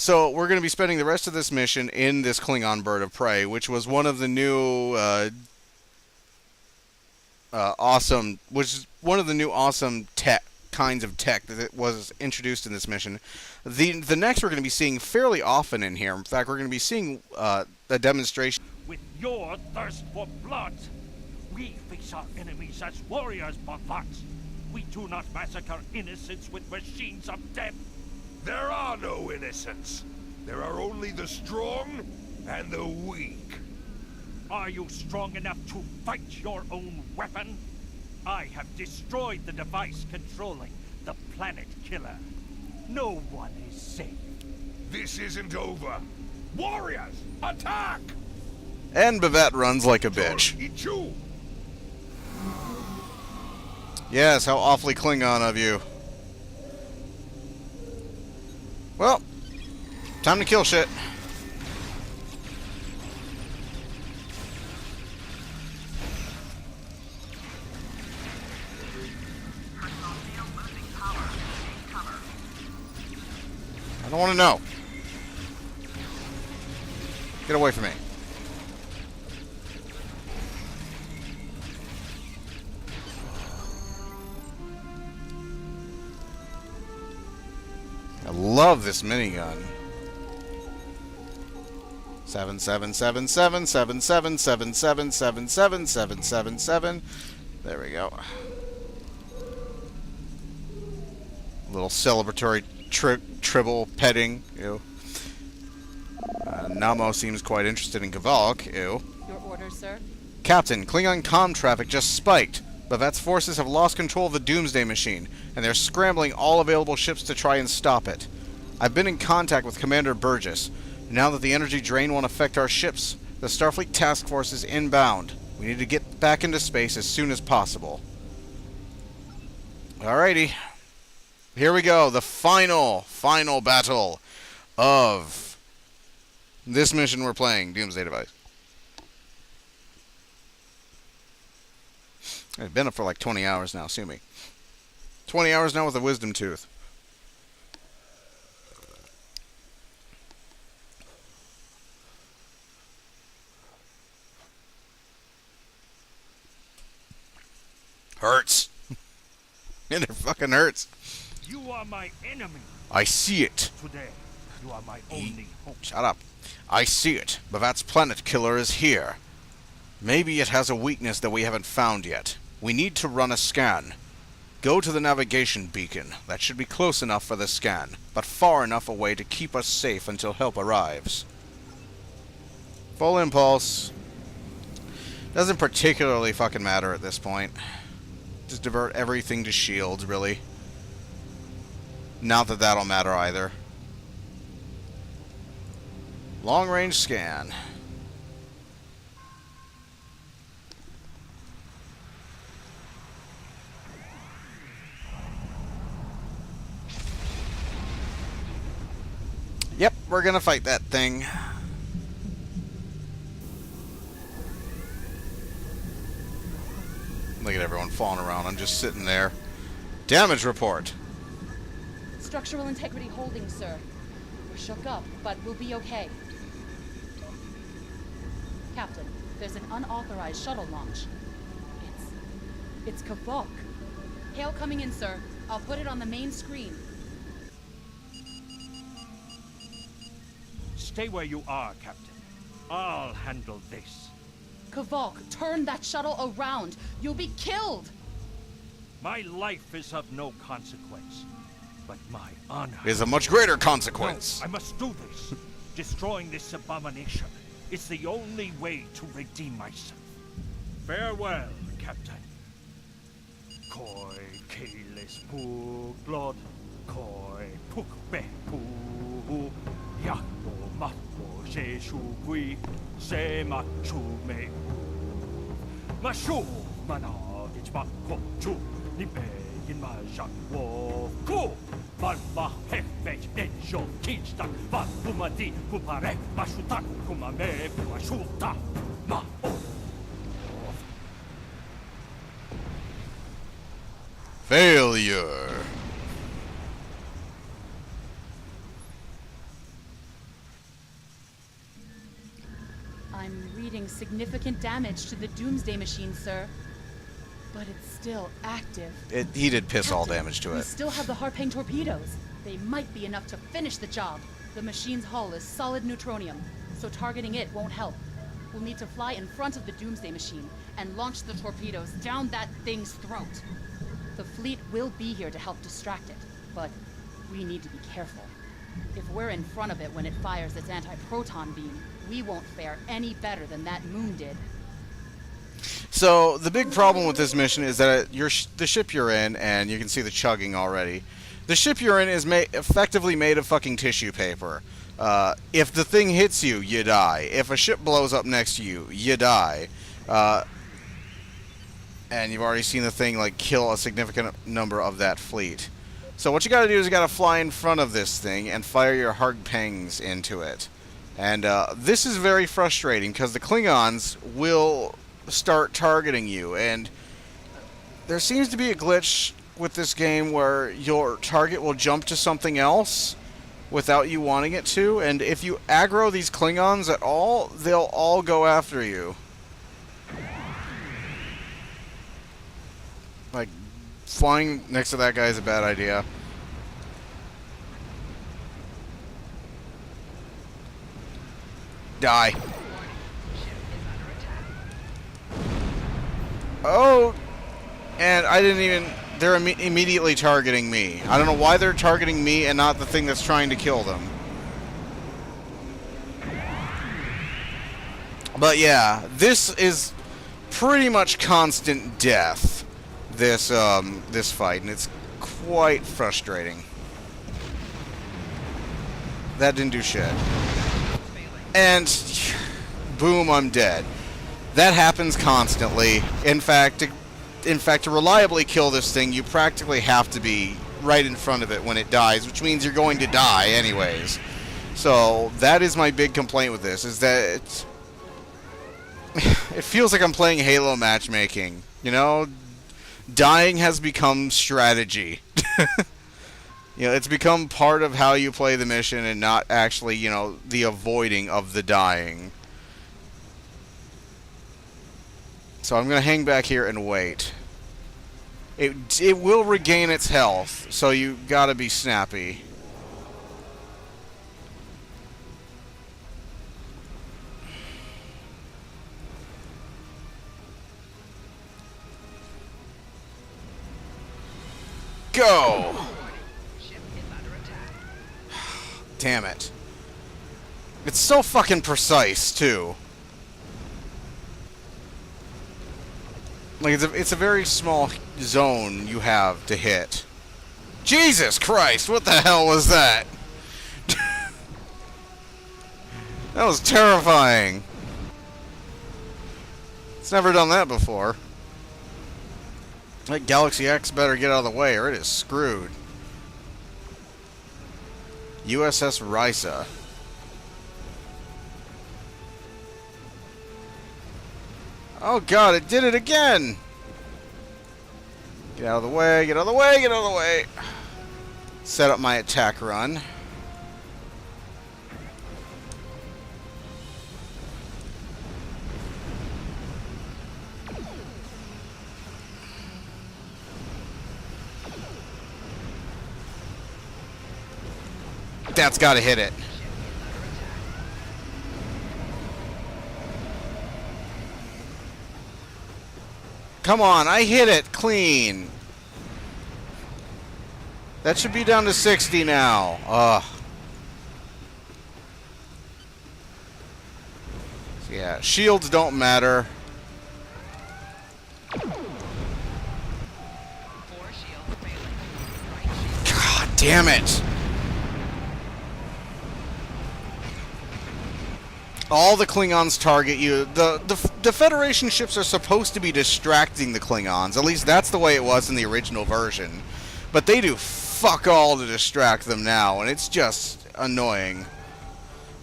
So we're going to be spending the rest of this mission in this Klingon bird of prey, which was one of the new awesome tech kinds of tech that was introduced in this mission. The next we're going to be seeing fairly often in here. In fact, we're going to be seeing a demonstration. With your thirst for blood, we face our enemies as warriors, Bonfats. We do not massacre innocents with machines of death. There are no innocents. There are only the strong and the weak. Are you strong enough to fight your own weapon? I have destroyed the device controlling the planet killer. No one is safe. This isn't over. Warriors, attack! And Bavette runs like a bitch. Ichu! Yes, how awfully Klingon of you. Well, time to kill shit. I don't want to know. Get away from me. I love this minigun. 7777777777777. There we go. Little celebratory tribble petting. Ew. Namo seems quite interested in Kavalk. Ew. Your orders, sir? Captain, Klingon comm traffic just spiked. Bavette's forces have lost control of the Doomsday machine, and they're scrambling all available ships to try and stop it. I've been in contact with Commander Burgess. Now that the energy drain won't affect our ships, the Starfleet task force is inbound. We need to get back into space as soon as possible. Alrighty. Here we go. The final battle of this mission we're playing, Doomsday Device. I've been up for like 20 hours now, sue me. 20 hours now with a wisdom tooth. Hurts. And it fucking hurts. You are my enemy. I see it. Today, you are my only hope. Shut up. I see it. Bavat's planet killer is here. Maybe it has a weakness that we haven't found yet. We need to run a scan. Go to the navigation beacon. That should be close enough for the scan, but far enough away to keep us safe until help arrives. Full impulse. Doesn't particularly fucking matter at this point. Just divert everything to shields, really. Not that that'll matter either. Long range scan. Yep, we're gonna fight that thing. Look at everyone falling around. I'm just sitting there. Damage report. Structural integrity holding, sir. We're shook up, but we'll be okay. Captain, there's an unauthorized shuttle launch. It's Kavok. Hail coming in, sir. I'll put it on the main screen. Stay where you are, Captain. I'll handle this. Kavok, turn that shuttle around. You'll be killed. My life is of no consequence, but my honor Is a much greater consequence. No, I must do this. Destroying this abomination is the only way to redeem myself. Farewell, Captain. Koi keles pug blood, koi puk be pu, yakbo makbo je shugui, se machu me. Mashu managich makko chu, ni be in ma jak wo ku. Valva hefech enjo kinsta, va pumadi pupare, mashutak kumame puashuta, ma o. Failure. I'm reading significant damage to the Doomsday machine, sir. But it's still active. He did piss all Captain, damage to we it. still have the Harpang torpedoes. They might be enough to finish the job. The machine's hull is solid neutronium, so targeting it won't help. We'll need to fly in front of the Doomsday machine and launch the torpedoes down that thing's throat. The fleet will be here to help distract it, but we need to be careful. If we're in front of it when it fires its anti-proton beam, we won't fare any better than that moon did. So the big problem with this mission is that the ship you're in, and you can see the chugging already, the ship you're in is effectively made of fucking tissue paper. If the thing hits you, you die. If a ship blows up next to you, you die. And you've already seen the thing like kill a significant number of that fleet. So what you gotta do is you gotta fly in front of this thing and fire your Harpangs into it. And this is very frustrating because the Klingons will start targeting you, and there seems to be a glitch with this game where your target will jump to something else without you wanting it to, and if you aggro these Klingons at all, they'll all go after you. Like, flying next to that guy is a bad idea. Die. Oh, and I didn't even... They're immediately targeting me. I don't know why they're targeting me and not the thing that's trying to kill them. But yeah, this is pretty much constant death, this fight, and it's quite frustrating. That didn't do shit. And boom, I'm dead. That happens constantly. In fact, to reliably kill this thing, you practically have to be right in front of it when it dies, which means you're going to die anyways. So that is my big complaint with this, is that it feels like I'm playing Halo matchmaking. You know, dying has become strategy. You know, it's become part of how you play the mission and not actually, you know, the avoiding of the dying. So I'm going to hang back here and wait. It will regain its health, so you got to be snappy. Go! Damn it. It's so fucking precise, too. Like, it's a very small zone you have to hit. Jesus Christ, what the hell was that? That was terrifying. It's never done that before. That Galaxy X better get out of the way or it is screwed. USS Risa. Oh god, it did it again! Get out of the way, get out of the way, get out of the way! Set up my attack run. That's gotta hit it. Come on, I hit it clean. That should be down to 60 now. Ugh. So yeah, shields don't matter. God damn it. All the Klingons target you. The Federation ships are supposed to be distracting the Klingons. At least that's the way it was in the original version. But they do fuck all to distract them now, and it's just annoying.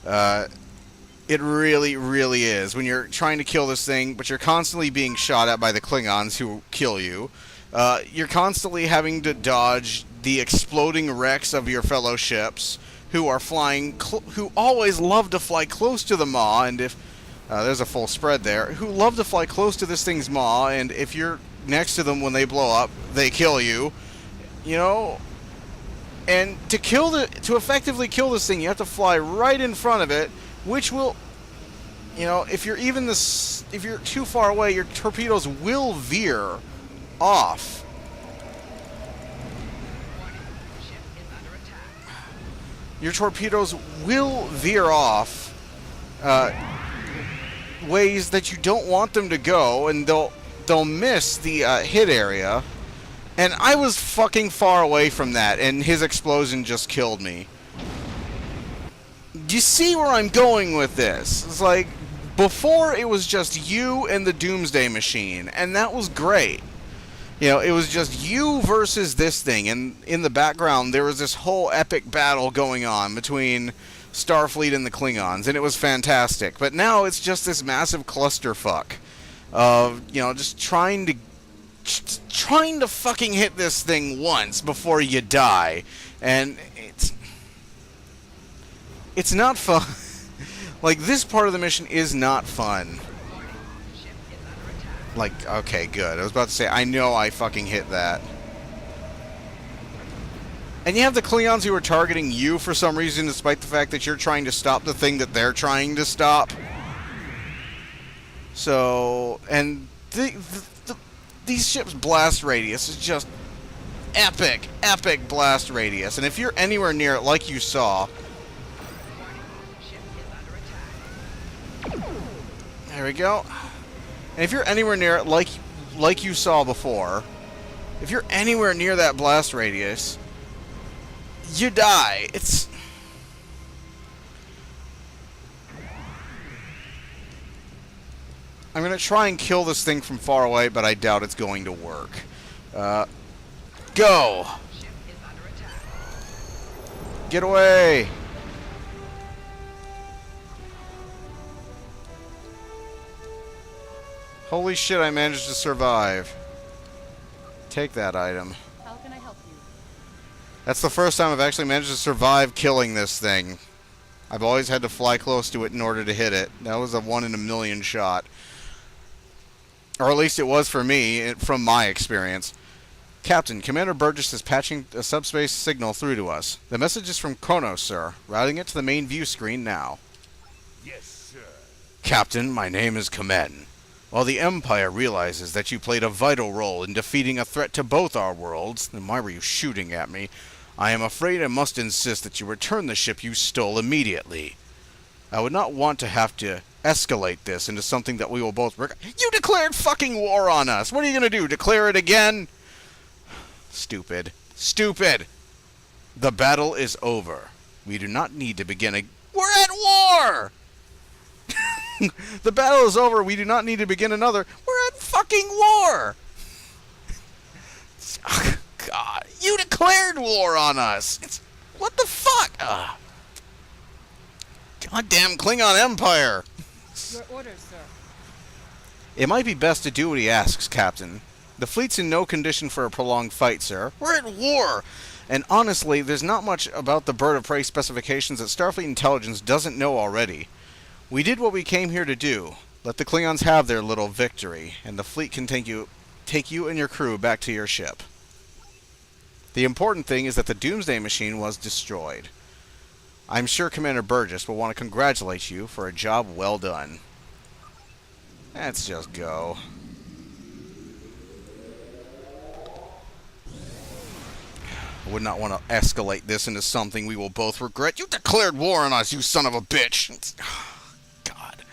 It really, really is. When you're trying to kill this thing, but you're constantly being shot at by the Klingons who kill you. You're constantly having to dodge the exploding wrecks of your fellow ships, who are flying, who always love to fly close to the Maw, and if there's a full spread there, who love to fly close to this thing's maw, and if you're next to them when they blow up, they kill you. You know? And to effectively kill this thing, you have to fly right in front of it, which will, you know, if you're too far away, your torpedoes will veer off. Your torpedoes will veer off ways that you don't want them to go, and they'll miss the hit area. And I was fucking far away from that, and his explosion just killed me. Do you see where I'm going with this? It's like, before it was just you and the Doomsday machine, and that was great. You know, it was just you versus this thing, and in the background there was this whole epic battle going on between Starfleet and the Klingons, and it was fantastic. But now it's just this massive clusterfuck of, you know, just trying to fucking hit this thing once before you die, and it's not fun. Like, this part of the mission is not fun. Like, okay, good. I was about to say, I know I fucking hit that. And you have the Klingons who are targeting you for some reason, despite the fact that you're trying to stop the thing that they're trying to stop. So, and these ships' blast radius is just epic blast radius. And if you're anywhere near it, like you saw, there we go. And if you're anywhere near it, like you saw before, if you're anywhere near that blast radius, you die. I'm going to try and kill this thing from far away, but I doubt it's going to work. Go! Get away! Holy shit, I managed to survive. Take that item. How can I help you? That's the first time I've actually managed to survive killing this thing. I've always had to fly close to it in order to hit it. That was a 1 in a million shot. Or at least it was for me, from my experience. Captain, Commander Burgess is patching a subspace signal through to us. The message is from Kronos, sir. Routing it to the main view screen now. Yes, sir. Captain, my name is Kamen. While the Empire realizes that you played a vital role in defeating a threat to both our worlds, then why were you shooting at me? I am afraid I must insist that you return the ship you stole immediately. I would not want to have to escalate this into something that we will both... You declared fucking war on us! What are you gonna do, declare it again? Stupid. Stupid! The battle is over. We do not need to begin a... We're at war! The battle is over. We do not need to begin another. We're at fucking war! Oh, God. You declared war on us! What the fuck? Goddamn Klingon Empire! Your orders, sir. It might be best to do what he asks, Captain. The fleet's in no condition for a prolonged fight, sir. We're at war! And honestly, there's not much about the Bird of Prey specifications that Starfleet Intelligence doesn't know already. We did what we came here to do. Let the Klingons have their little victory, and the fleet can take you and your crew back to your ship. The important thing is that the Doomsday machine was destroyed. I'm sure Commander Burgess will want to congratulate you for a job well done. Let's just go. I would not want to escalate this into something we will both regret. You declared war on us, you son of a bitch! God.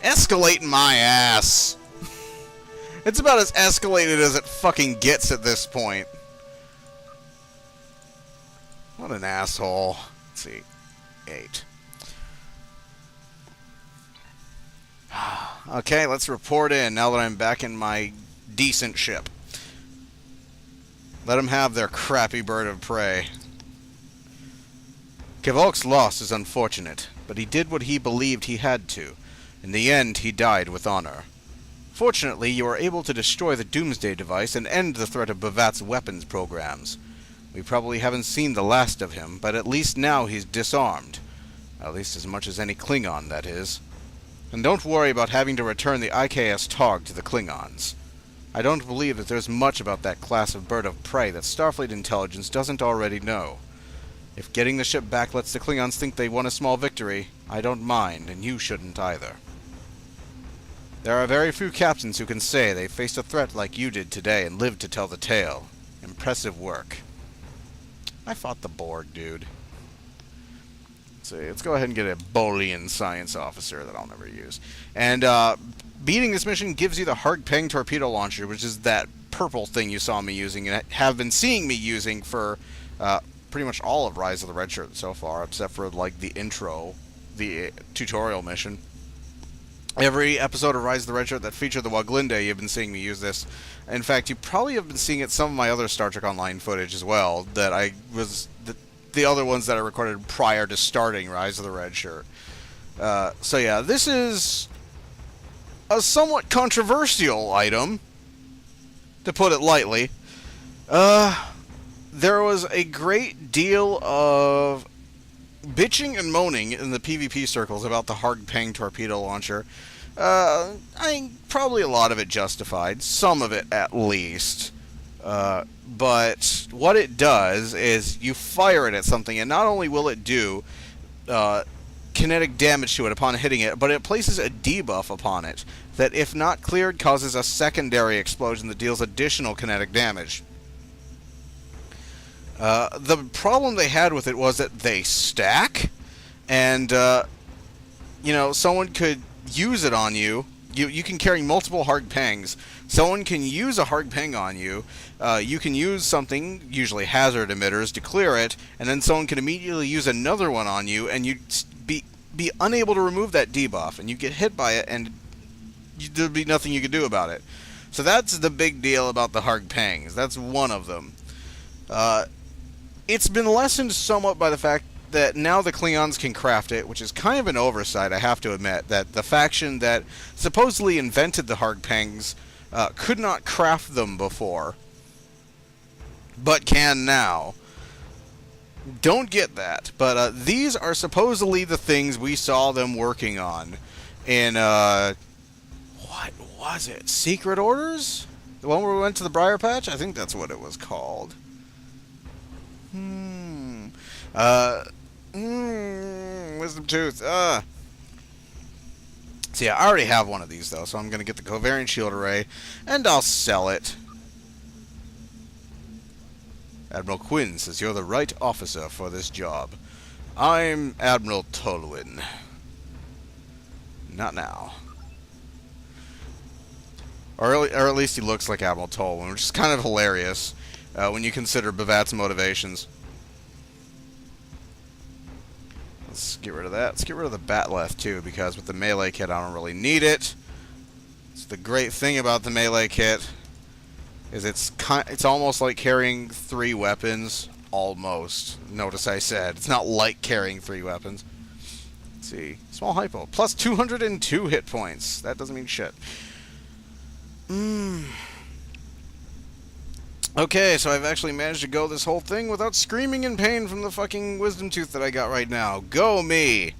Escalating my ass! It's about as escalated as it fucking gets at this point. What an asshole. Let's see. 8. Okay, let's report in now that I'm back in my decent ship. Let them have their crappy bird of prey. Kevolk's loss is unfortunate, but he did what he believed he had to. In the end, he died with honor. Fortunately, you were able to destroy the Doomsday device and end the threat of Bavat's weapons programs. We probably haven't seen the last of him, but at least now he's disarmed. At least as much as any Klingon, that is. And don't worry about having to return the IKS Tog to the Klingons. I don't believe that there's much about that class of bird of prey that Starfleet intelligence doesn't already know. If getting the ship back lets the Klingons think they won a small victory, I don't mind, and you shouldn't either. There are very few captains who can say they faced a threat like you did today and lived to tell the tale. Impressive work. I fought the Borg, dude. Let's go ahead and get a Bolian science officer that I'll never use. And beating this mission gives you the Harg-Peng torpedo launcher, which is that purple thing you saw me using and have been seeing me using for pretty much all of Rise of the Red Shirt so far, except for like the intro, the tutorial mission. Every episode of Rise of the Red Shirt that featured the Woglinde, you've been seeing me use this. In fact, you probably have been seeing it some of my other Star Trek Online footage as well, that I was... the other ones that I recorded prior to starting Rise of the Red Shirt. So yeah, this is a somewhat controversial item, to put it lightly. There was a great deal of bitching and moaning in the PvP circles about the Harg-Peng torpedo launcher. I think probably a lot of it justified, some of it at least. But what it does is you fire it at something, and not only will it do kinetic damage to it upon hitting it, but it places a debuff upon it that, if not cleared, causes a secondary explosion that deals additional kinetic damage. The problem they had with it was that they stack, and you know, someone could use it on you. You can carry multiple Harg-Pengs. Someone can use a Harg-Peng on you. You can use something, usually hazard emitters, to clear it, and then someone can immediately use another one on you, and you'd be unable to remove that debuff, and you get hit by it, and there'd be nothing you could do about it. So that's the big deal about the Harg-Pengs. That's one of them. It's been lessened somewhat by the fact that now the Klingons can craft it, which is kind of an oversight, I have to admit, that the faction that supposedly invented the Harg-Pengs could not craft them before, but can now. Don't get that, but these are supposedly the things we saw them working on in, what was it? Secret Orders? The one where we went to the Briar Patch? I think that's what it was called. Wisdom Tooth. So yeah, I already have one of these though, so I'm gonna get the Covariant Shield Array, and I'll sell it. Admiral Quinn says you're the right officer for this job. I'm Admiral Tolwyn. Not now. Or at least he looks like Admiral Tolwyn, which is kind of hilarious when you consider Bavat's motivations. Let's get rid of that. Let's get rid of the Batleth too, because with the melee kit I don't really need it. So the great thing about the melee kit is it's almost like carrying 3 weapons. Almost. Notice I said it's not like carrying 3 weapons. Let's see. Small hypo. Plus 202 hit points. That doesn't mean shit. Okay, so I've actually managed to go this whole thing without screaming in pain from the fucking wisdom tooth that I got right now. Go me!